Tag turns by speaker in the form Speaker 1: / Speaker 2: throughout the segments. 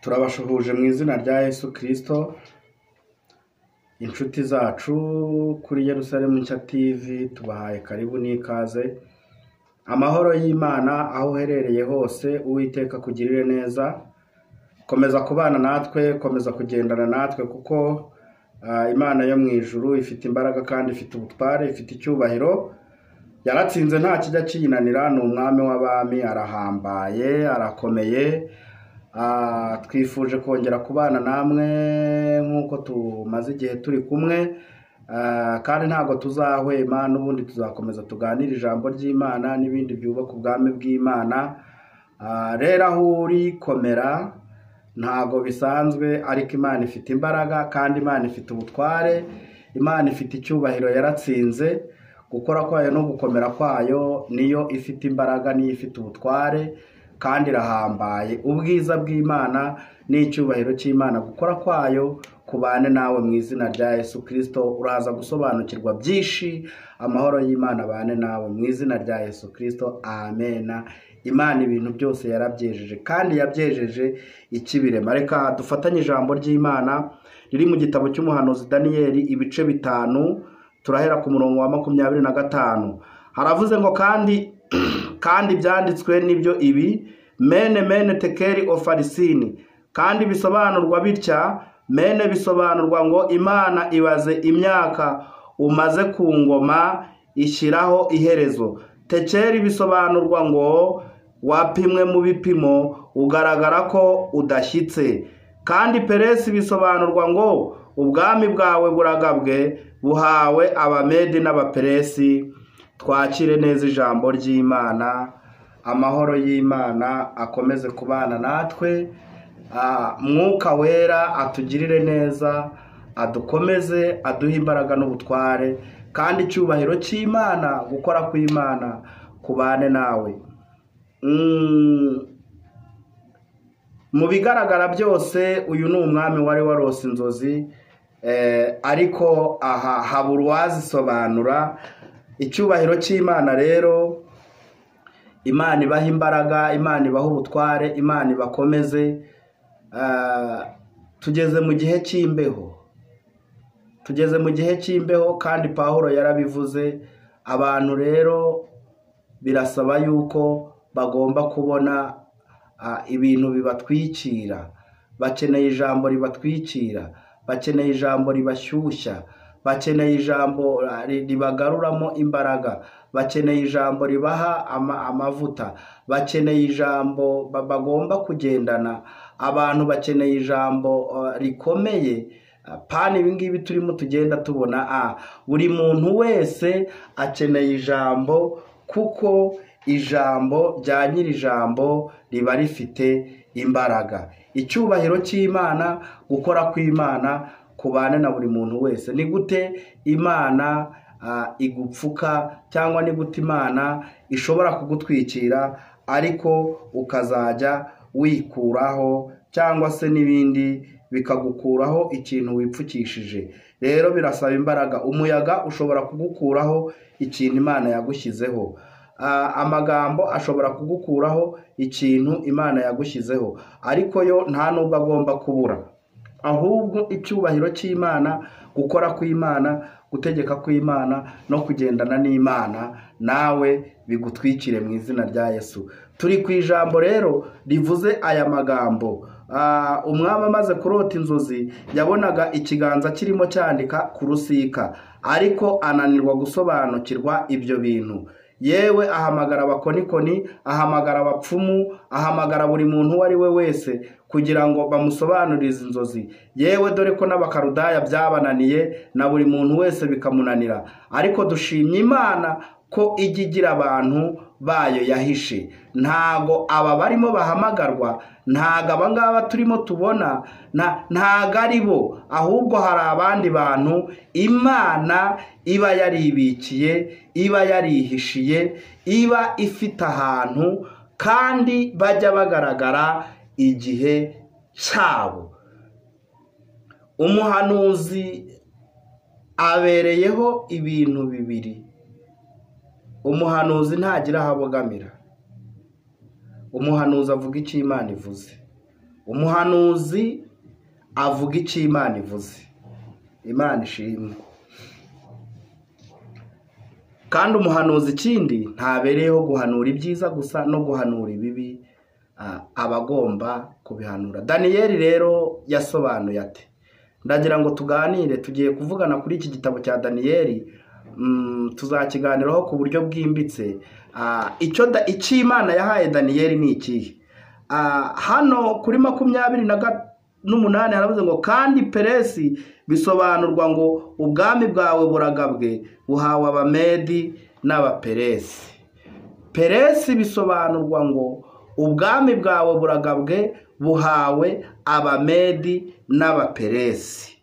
Speaker 1: turabashuhuje mu izina rya Yesu Kristo, inshuti zacu kuri Yerusalemu Nshya TV, tubahaye karibu n'ikaze. Amahoro y'Imana aho uherereye hose, Uwiteka kugirire neza, komeza kubana natwe, komeza kugendana natwe, kuko Imana yo mu ijuru ifite imbaraga kandi ifite ubutware, ifite icyubahiro, yaratsinze nta kijya kiyinanira. Ni umwami w'abami, arahambaye, arakomeye. Twifuje kongera kubana namwe nk'uko tumaze igihe turi kumwe, kandi ntabwo tuzahwema, n'ubundi tuzakomeza tuganira ijambo ry'Imana n'ibindi byubaka ubwami bw'Imana. Rero aho uri komera, ntabwo bisanzwe, ariko Imana ifite imbaraga kandi Imana ifite ubutware, Imana ifite icyubahiro, yaratsinze. Gukora kwayo no gukomera kwayo niyo ifite imbaraga, niyo ifite ubutware kandi irahambaye. Ubwiza bw'Imana n'icyubahiro cy'Imana, gukora kwayo kubane nawe mu izina rya Yesu Kristo. Uraza gusobanukirwa byinshi. Amahoro y'Imana bane nawe mu izina rya Yesu Kristo, amena. Imana ibintu byose yarabyejeje kandi yabyejeje ikibirema. Reka dufatanye ijambo ry'Imana riri mu gitabo cy'umuhanuzi Daniyeli, ibice 5, turahera ku murongo wa 25. Haravuze ngo kandi byanditswe nibyo ibi, mene tekeri ofarisini, kandi bisobanurwa bitya. Mene bisobanurwa ngo Imana ibaze imyaka umaze ku ngoma, ishyiraho iherezo. Tekeri bisobanurwa ngo wapimwe mu bipimo, ugaragara ko udashyitse. Kandi peresi bisobanurwa ngo ubwami bwawe buragabwe, buhawe abamedi n'abaperesi. Twakire neza ijambo ry'Imana. Amahoro y'Imana akomeze kubana natwe. Mwuka wera atugirire neza, adukomeze, aduhe imbaraga n'ubutware, kandi icyubahiro cy'Imana, gukora kw'Imana kubane nawe. Mu bigaragara byose, uyu ni umwami wari warose inzozi, ariko aha habura uwazisobanura. Icyubahiro cy'Imana rero, Imana ibaha imbaraga, Imana ibaha ubutware, Imana ibakomeze. Tugeze mu gihe cy'imbeho, tugeze mu gihe cy'imbeho, kandi Pawulo yarabivuze. Abantu rero birasaba yuko bagomba kubona ibintu bibatwikira. Bakeneye ijambo ribatwikira, bakeneye ijambo ribashyushya, bakeneye ijambo ribagaruramo imbaraga, bakeneye ijambo ribaha amavuta, bakeneye ijambo bagomba kugendana. Abantu bakeneye ijambo rikomeye. Pani ibingibi turimo tugenda tubona, buri muntu wese akeneye ijambo, kuko ijambo rya nyiri ijambo riba rifite imbaraga. Icyubahiro cy'Imana, gukora kw'Imana kubane na buri muntu wese. Ni gute Imana igupfuka, cyangwa ni gute Imana ishobora kugutwikira ariko ukazajya wikuraho, cyangwa se n'ibindi bikagukuraho ikintu wipfukishije? Rero birasaba imbaraga. Umuyaga ushobora kugukuraho ikintu Imana yagushyizeho. Amagambo ashobora kugukuraho ikintu Imana yagushyizeho, ariko yo nta nubwo agomba kubura. Ahubwo icyubahiro cy'Imana, gukora kw'Imana, gutegeka kw'Imana no kugendana n'Imana, nawe bigutwikire mu izina rya Yesu. Turi ku ijambo rero rivuze aya magambo. Umwami amaze kurota inzozi, yabonaga ikiganza kirimo cyandika ku rusika, ariko ananirwa gusobanukirwa ibyo bintu. Yewe ahamagara abakonikoni, ahamagara abapfumu, ahamagara buri muntu uwo ari we wese kugira ngo bamusobanurize inzozi. Yewe dore ko n'abakarudaya byabananiye, na buri muntu wese bikamunanira. Ariko dushimye Imana ko ijya igira abantu bayo yahishe. Ntago aba barimo bahamagarwa, ntago abangaba turimo tubona, ntago ari bo, ahubwo hari abandi bantu Imana iba yaribikiye, iba yarihishiye, iba ifite ahantu, kandi bajya bagaragara igihe cyabo. Umuhanuzi abereyeho ibintu bibiri. Umuhanuzi ntagira aho abogamira. Umuhanuzi avuga icyo Imana ivuze. umuhanuzi avuga icyo Imana ivuze. Imana ishimwe. Kandi umuhanuzi ikindi ntabereyeho guhanura ibyiza gusa no guhanura ibibi, abagomba kubihanura. Daniyeli rero yasobanuye ate? Ndagira ngo tuganire, tugiye kuvugana kuri iki gitabo cya Daniyeli, tuzakiganiraho ku buryo bwimbitse. Icyo Imana yahaye Daniyeli ni ikihe? Hano kuri 28 haravuze ngo kandi Peresi bisobanurwa ngo ubwami bwawe buragabwe buhawe Abamedi n'Abaperesi. Peresi bisobanurwa ngo ubwami bwawe buragabwe buhawe Abamedi n'Abaperesi.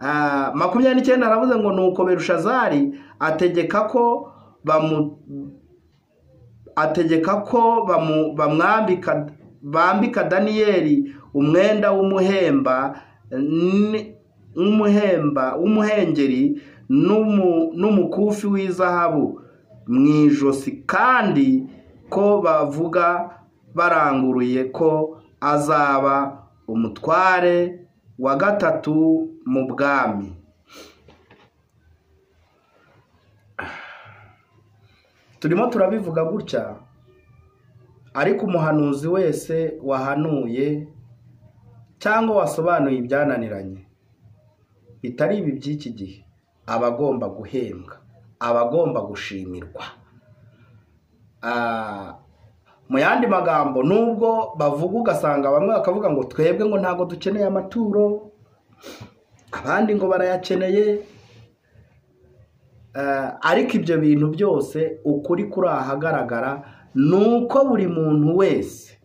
Speaker 1: 29 haravuze ngo nuko Belushazari ategeka ko bambika Daniyeli umwenda w'umuhengeri n'umukufi w'izahabu mu ijosi, kandi ko bavuga baranguruye ko azaba umutware wa gatatu mu bwami. Turimo turabivuga gutya, ariko umuhanuzi wese wahanuye cyangwa wasobanuye ibyananiranye bitari ibi by'iki gihe aba agomba guhembwa, aba agomba gushimirwa. Mu yandi magambo, nubwo bavuga ugasanga bamwe bakavuga ngo twebwe ngo ntago dukeneye amaturo, abandi ngo barayakeneye, ariko ibyo bintu byose ukuri kuri ahagaragara nuko buri muntu wese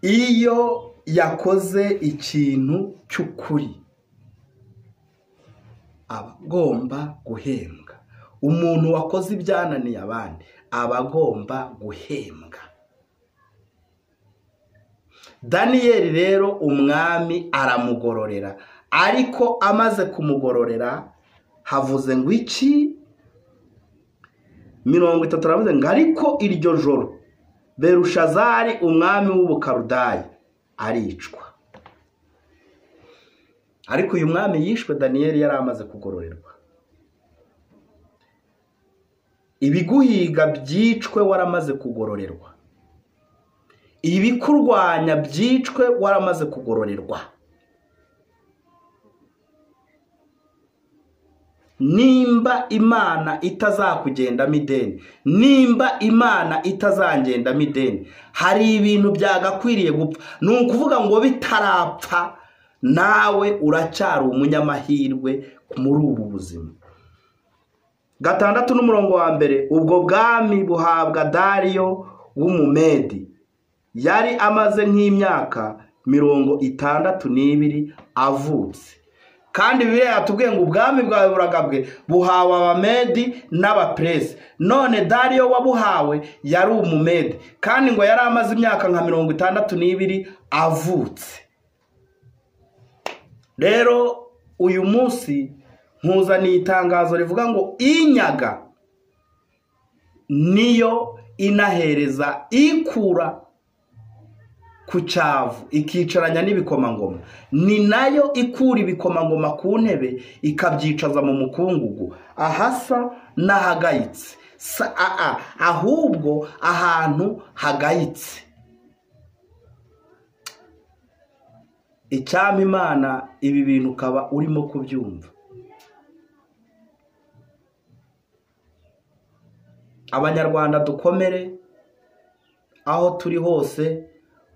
Speaker 1: iyo yakoze ikintu cy'ukuri aba agomba guhembwa. Umuntu wakoze ibyananiye abandi aba agomba guhembwa. Daniyeli rero umwami aramugororera, ariko amaze kumugororera havuze ngo iki? 30 haravuze ngo ariko iryo joro Belushazari umwami w'Ubukaludayi aricwa. Ariko uyu mwami yishwe Daniyeli yari amaze kugororerwa. Ibiguhiga byicwe waramaze kugororerwa, ibikurwanya byicwe waramaze kugororerwa. Nimba Imana itazakugendamo ideni, nimba Imana itazangendamo ideni, hari ibintu byagakwiriye gupfa. Ni ukuvuga ngo bitarapfa nawe uracyari umunyamahirwe muri ubu buzima. 6 ubwo bwami buhabwa Dariyo w'Umumedi. Yari amaze nk'imyaka 62 avutse. Kandi Bibiliya yatubwiye ngo ubwami bwawe buragabwe buhawe Abamedi n'Abaperesi. None Dariyo wabuhawe yari Umumedi, kandi ngo yari amaze imyaka nka 62 avutse. Rero uyu munsi nkuzaniye itangazo rivuga ngo inyaga niyo inahereza ikura ku cyavu ikicaranya n'ibikomangoma, ni nayo ikura ibikomangoma ku ntebe ikabyicaza mu mukungugu ahasa n'ahagayitse, ahubwo ahantu hagayitse. Icyama Imana ibi bintu ukaba urimo kubyumva. Abanyarwanda dukomere aho turi hose,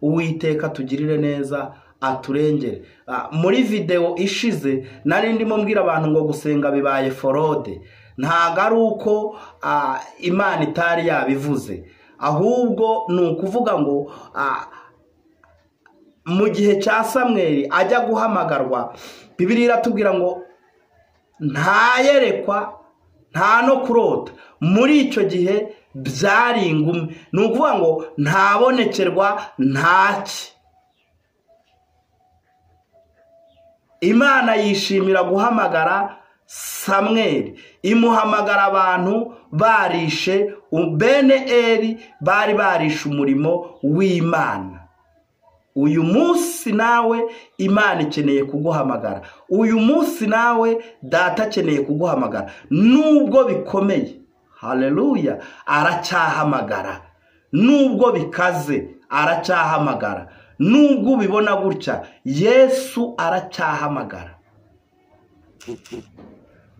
Speaker 1: Uwiteka tugirire neza, aturengere. Muri video ishize nari ndimo mbwira abantu ngo gusenga bibaye forode. Ntago ari uko Imana itari yabivuze, ahubwo ni ukuvuga ngo mu gihe cya Samweli ajya guhamagarwa, Bibiliya iratubwira ngo ntayerekwa nta no kurota. Muri icyo gihe byari ingumi, ni ukuvuga ngo ntabonekerwa ntaki. Imana yishimira guhamagara Samweli, imuhamagara abantu barishe bene Eli, bari barishe umurimo w'Imana. uyu munsi nawe Imana ikeneye kuguhamagara, uyu munsi nawe Data akeneye kuguhamagara. Nubwo bikomeye, haleluya, aracyahamagara. Nubwo bikaze, aracyahamagara. Nubwo ubibona gutya, Yesu aracyahamagara.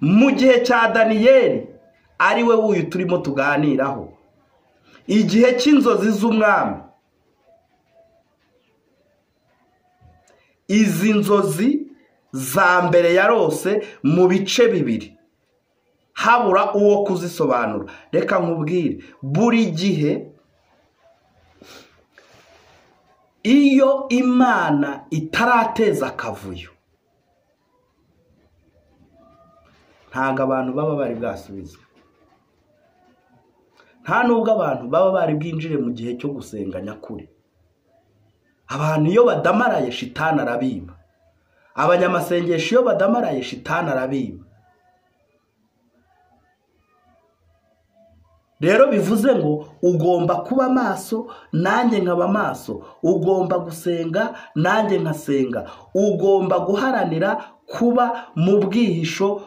Speaker 1: Mu gihe cya Daniyeli, ari we uyu turimo tuganiraho, igihe cy'inzozi z'umwami, izi nzozi za mbere yarose mu bice bibiri, habura uwo kuzisobanura. Reka nkubwire, buri gihe iyo Imana itarateza akavuyo, ntabwo abantu baba bari bwasubizwe. Nta nubwo abantu baba bari bwinjire mu gihe cyo gusenga nyakuri. Abantu iyo badamaraye, shitani arabiba. Abanyamasengesho iyo badamaraye, shitani arabiba. Rero bivuze ngo ugomba kuba maso, nanjye nkaba maso. Ugomba gusenga, nanjye nkasenga. Ugomba guharanira kuba mu bwihisho